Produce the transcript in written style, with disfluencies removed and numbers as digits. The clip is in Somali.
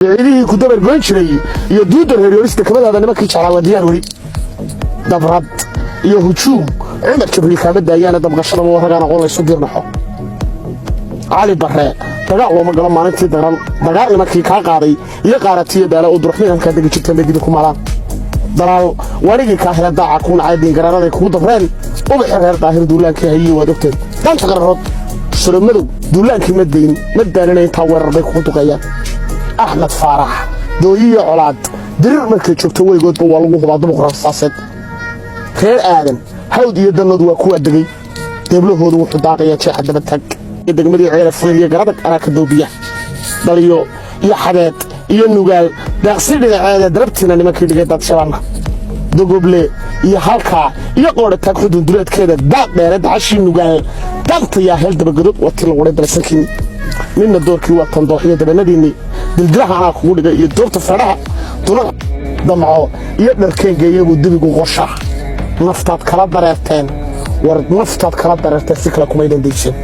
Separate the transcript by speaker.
Speaker 1: ciidihii ku dabar goyn jiray iyo duuda reerista kamada nimankii jaraawadiyan wali dabrad iyo hujuum cumar jibril ka badayana dabqashada waragana qolayso dirnaxo ali barre dagaal loo magalo maalintii dagaal nimankii ka qaaday iyo qaaratiyo daala u durxmeen ka dagi jirtay medida ku malaan dalaal warigi ka helada akuun caadin garaarada ku dabreen oo xeer daahir duulaankii hayay waa doctor dan taqarrod surmadu duulaankii madaalina inta weerar bay ku duqayaan أحمد فرح دوية علاد درر مركز شفته ويقول بوالله بعض مقرصات خير آدم هود يدنا دوا كوا دقي تبله هو دو حداقية شيء حد بتك يدق مدي عيال فلية قربك أنا كدوبية بليو يا حبات يا نقال دغسل العيال دربتنا لما كده قد شوانا دقبلي يا حلقة يا قارة تأخذ دولت كده دق بيرد عشرين نقال دقت يا هل دبقدر وطلع ورد رسكين من الدور كي وطن ضحية دبنديني بالجرح على كل يدور تفرع طلع دمعه يقدر كان جايبه الدبي وغشة نفتات كلا درتين ورد نفتات كلا درتين سكلكم أيضا ديشين